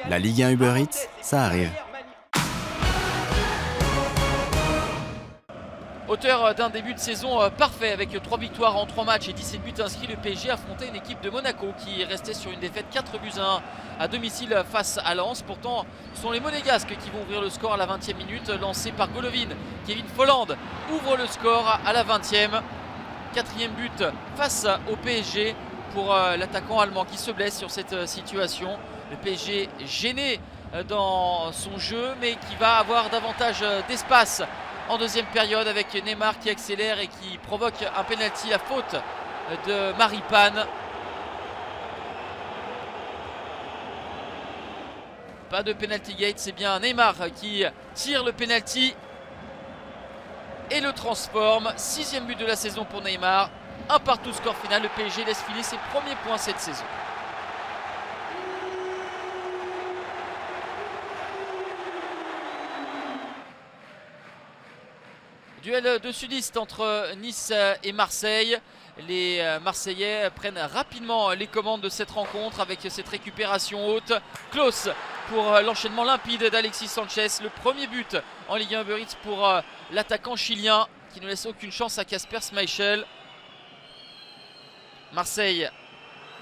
La Ligue 1 Uber Eats, ça arrive. Auteur d'un début de saison parfait avec 3 victoires en 3 matchs et 17 buts inscrits, le PSG affrontait une équipe de Monaco qui restait sur une défaite 4-1 à domicile face à Lens. Pourtant, ce sont les Monégasques qui vont ouvrir le score à la 20e minute, lancé par Golovin. Kevin Folland ouvre le score à la 20e. 4e but face au PSG pour l'attaquant allemand qui se blesse sur cette situation. Le PSG gêné dans son jeu mais qui va avoir davantage d'espace en deuxième période avec Neymar qui accélère et qui provoque un penalty, la faute de Maripane. Pas de penalty gate, c'est bien Neymar qui tire le penalty et le transforme. 6e but de la saison pour Neymar. Un partout, score final. Le PSG laisse filer ses premiers points cette saison. Duel de sudistes entre Nice et Marseille. Les Marseillais prennent rapidement les commandes de cette rencontre avec cette récupération haute. Klose pour l'enchaînement limpide d'Alexis Sanchez. Le premier but en Ligue 1 Uber Eats pour l'attaquant chilien qui ne laisse aucune chance à Kasper Schmeichel. Marseille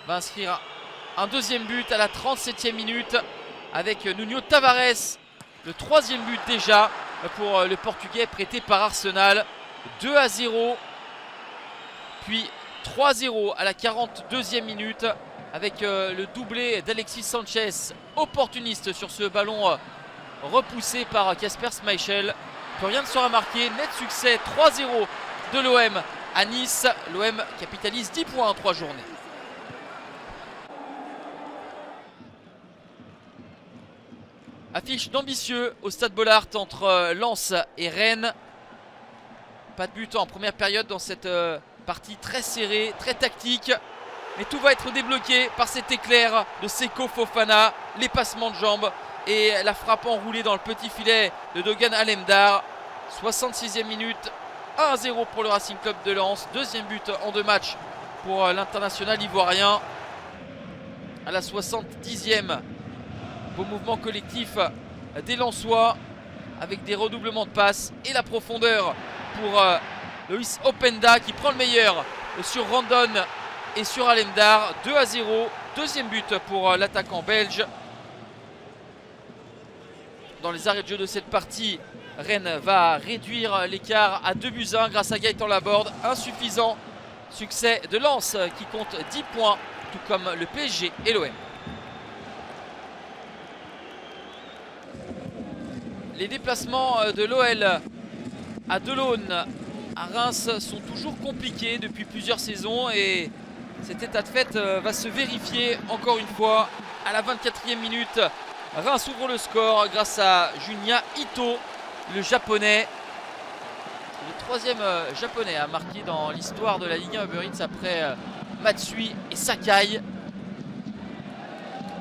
va inscrire un deuxième but à la 37e minute avec Nuno Tavares. Le 3e but déjà pour le Portugais prêté par Arsenal. 2-0, puis 3-0 à la 42e minute avec le doublé d'Alexis Sanchez, opportuniste sur ce ballon repoussé par Kasper Schmeichel. Plus rien ne sera marqué. Net succès 3-0 de l'OM à Nice. L'OM capitalise 10 points en 3 journées. Affiche d'ambitieux au Stade Bollaert entre Lens et Rennes. Pas de but en première période dans cette partie très serrée, très tactique. Mais tout va être débloqué par cet éclair de Seko Fofana. Les passements de jambes et la frappe enroulée dans le petit filet de Dogan Alemdar. 66e minute, 1-0 pour le Racing Club de Lens. Deuxième but en 2 matchs pour l'international ivoirien. À la 70e, beau mouvement collectif des Lensois avec des redoublements de passes et la profondeur pour Loïs Openda qui prend le meilleur sur Randon et sur Alemdar. 2-0, deuxième but pour l'attaquant belge. Dans les arrêts de jeu de cette partie, Rennes va réduire l'écart à 2-1 grâce à Gaëtan Laborde. Insuffisant. Succès de Lens qui compte 10 points, tout comme le PSG et l'OM. Les déplacements de l'OL à Delaune, à Reims, sont toujours compliqués depuis plusieurs saisons et cet état de fait va se vérifier encore une fois à la 24e minute. Reims ouvre le score grâce à Junya Ito, le japonais. Le 3e japonais à marquer dans l'histoire de la Ligue 1 Uber Eats après Matsui et Sakai.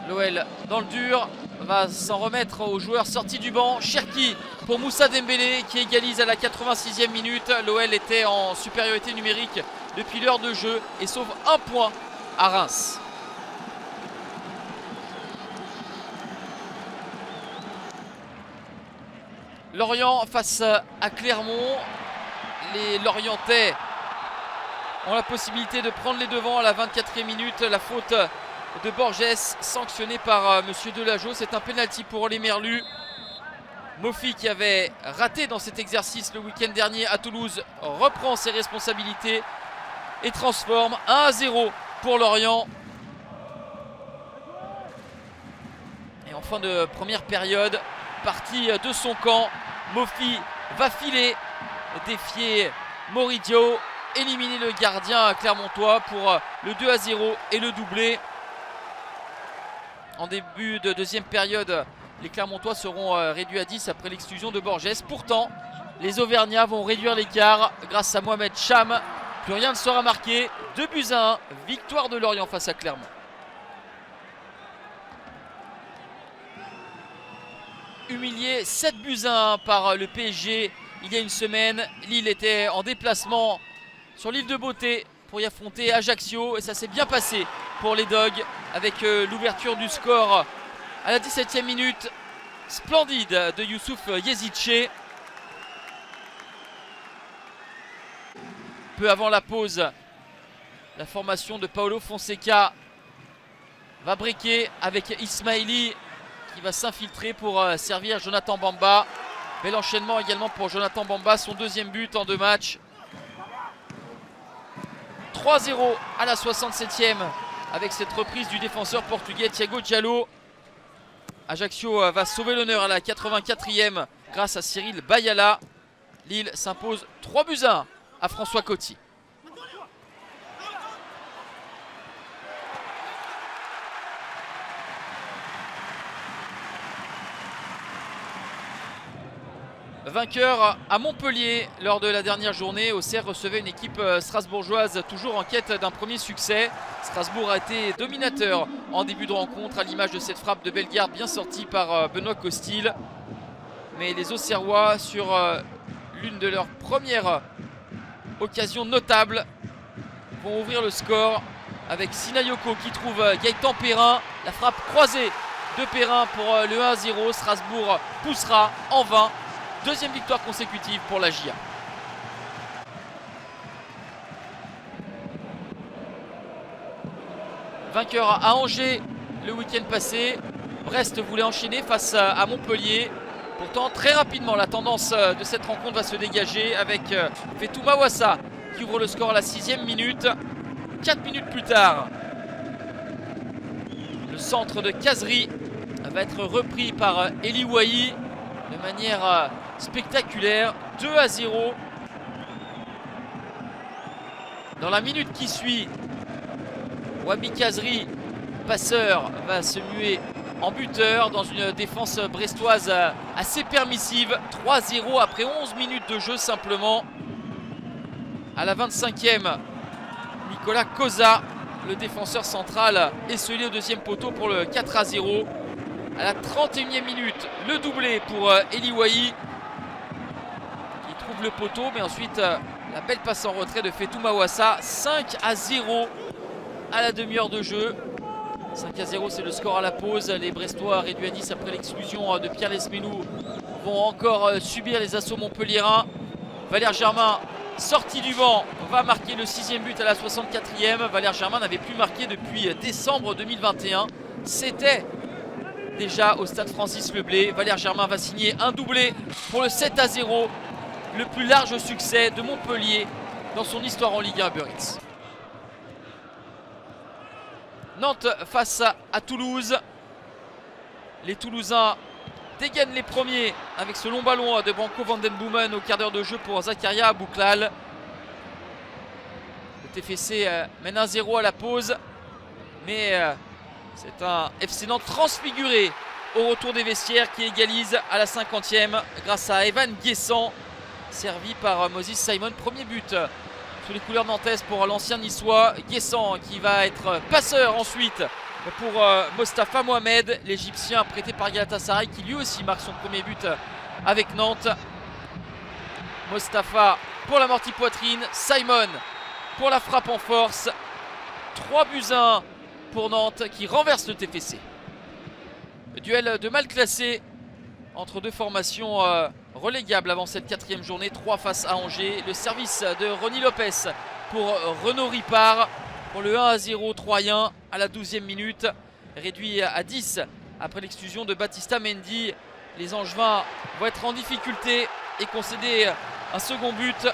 L'OL dans le dur va s'en remettre aux joueurs sortis du banc. Cherki pour Moussa Dembélé qui égalise à la 86e minute. L'OL était en supériorité numérique depuis l'heure de jeu et sauve un point à Reims. Lorient face à Clermont. Les Lorientais ont la possibilité de prendre les devants à la 24e minute. La faute de Borges sanctionnée par Monsieur Delageau. C'est un penalty pour les Merlus. Mofi, qui avait raté dans cet exercice le week-end dernier à Toulouse, reprend ses responsabilités et transforme. 1-0 pour Lorient. Et en fin de première période, parti de son camp, Mofi va filer, défier Moridio, éliminer le gardien clermontois pour le 2-0 et le doublé. En début de deuxième période, les Clermontois seront réduits à 10 après l'exclusion de Borges. Pourtant, les Auvergnats vont réduire l'écart grâce à Mohamed Cham. Plus rien ne sera marqué. 2-1, victoire de Lorient face à Clermont. Humilié 7-1 par le PSG il y a une semaine. Lille était en déplacement sur l'île de Beauté pour y affronter Ajaccio et ça s'est bien passé pour les Dogs avec l'ouverture du score à la 17e minute. Splendide de Youssouf Yezice. Peu avant la pause, la formation de Paulo Fonseca va briquer avec Ismaili qui va s'infiltrer pour servir Jonathan Bamba. Bel enchaînement également pour Jonathan Bamba, son deuxième but en 2 matchs. 3-0 à la 67e avec cette reprise du défenseur portugais Thiago Diallo. Ajaccio va sauver l'honneur à la 84e grâce à Cyril Bayala. Lille s'impose 3-1 à François Coty. Vainqueur à Montpellier lors de la dernière journée. Auxerre recevait une équipe strasbourgeoise toujours en quête d'un premier succès. Strasbourg a été dominateur en début de rencontre à l'image de cette frappe de Bellegarde bien sortie par Benoît Costil. Mais les Auxerrois sur l'une de leurs premières occasions notables vont ouvrir le score avec Sinayoko qui trouve Gaëtan Perrin. La frappe croisée de Perrin pour le 1-0. Strasbourg poussera en vain. Deuxième victoire consécutive pour la GIA. Vainqueur à Angers le week-end passé. Brest voulait enchaîner face à Montpellier. Pourtant très rapidement la tendance de cette rencontre va se dégager avec Fetou Mawassa qui ouvre le score à la 6e minute. 4 minutes plus tard, le centre de Kazri va être repris par Eli Wahi de manière spectaculaire. 2-0. Dans la minute qui suit, Wabi Kazri, passeur, va se muer en buteur dans une défense brestoise assez permissive. 3-0 après 11 minutes de jeu simplement. À la 25e, Nicolas Koza, le défenseur central, est scellé au deuxième poteau pour le 4-0. À la 31e minute, le doublé pour Eli Wahi qui trouve le poteau, mais ensuite la belle passe en retrait de Fetou Mawassa. 5-0 à la demi-heure de jeu. 5-0, c'est le score à la pause. Les Brestois réduits à 10 après l'exclusion de Pierre Lesmenou vont encore subir les assauts montpelliérains. Valère Germain, sorti du banc, va marquer le 6e but à la 64e. Valère Germain n'avait plus marqué depuis décembre 2021. C'était déjà au stade Francis Leblay. Valère Germain va signer un doublé pour le 7-0. Le plus large succès de Montpellier dans son histoire en Ligue 1 Uber Eats. Nantes face à Toulouse. Les Toulousains dégainent les premiers avec ce long ballon de Branco van den Boomen au quart d'heure de jeu pour Zakaria Abouklal. Le TFC mène 1-0 à la pause. Mais c'est un FC Nantes transfiguré au retour des vestiaires qui égalise à la 50e grâce à Evan Guessant, servi par Moses Simon. Premier but sous les couleurs nantaises pour l'ancien niçois. Guessant qui va être passeur ensuite pour Mostafa Mohamed, l'Égyptien prêté par Galatasaray qui lui aussi marque son premier but avec Nantes. Mostafa pour l'amorti poitrine, Simon pour la frappe en force. 3-1 pour Nantes qui renverse le TFC. Le duel de mal classé entre deux formations relégables avant cette 4e journée. 3 face à Angers. Le service de Ronny Lopez pour Renaud Ripard pour le 1-0 troyen à la 12e minute. Réduit à 10 après l'exclusion de Baptista Mendy. Les Angevins vont être en difficulté et concéder un second but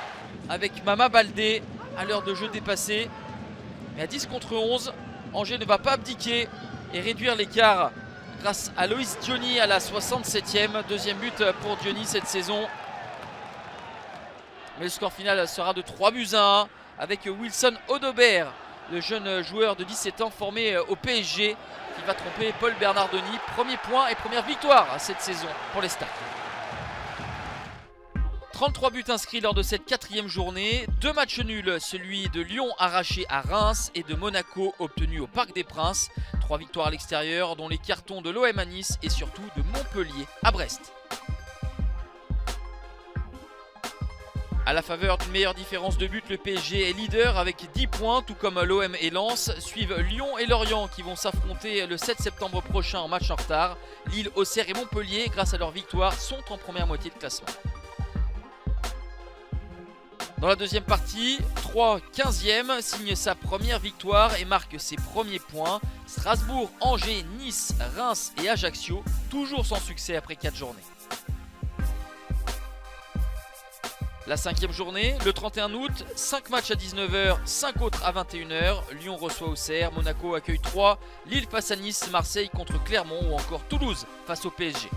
avec Mama Baldé à l'heure de jeu dépassée. Mais à 10 contre 11, Angers ne va pas abdiquer et réduire l'écart grâce à Loïs Diony à la 67e. Deuxième but pour Diony cette saison. Mais le score final sera de 3-1 avec Wilson Odobert, le jeune joueur de 17 ans formé au PSG qui va tromper Paul Bernardoni. Premier point et première victoire cette saison pour les Stars. 33 buts inscrits lors de cette 4e journée. 2 matchs nuls, celui de Lyon arraché à Reims et de Monaco obtenu au Parc des Princes. 3 victoires à l'extérieur dont les cartons de l'OM à Nice et surtout de Montpellier à Brest. À la faveur d'une meilleure différence de but, le PSG est leader avec 10 points, tout comme l'OM et Lens. Suivent Lyon et Lorient qui vont s'affronter le 7 septembre prochain en match en retard. Lille, Auxerre et Montpellier, grâce à leur victoire, sont en première moitié de classement. Dans la deuxième partie, 3 15e signe sa première victoire et marque ses premiers points. Strasbourg, Angers, Nice, Reims et Ajaccio, toujours sans succès après 4 journées. La 5e journée, le 31 août, 5 matchs à 19h, 5 autres à 21h. Lyon reçoit Auxerre, Monaco accueille Troyes, Lille face à Nice, Marseille contre Clermont ou encore Toulouse face au PSG.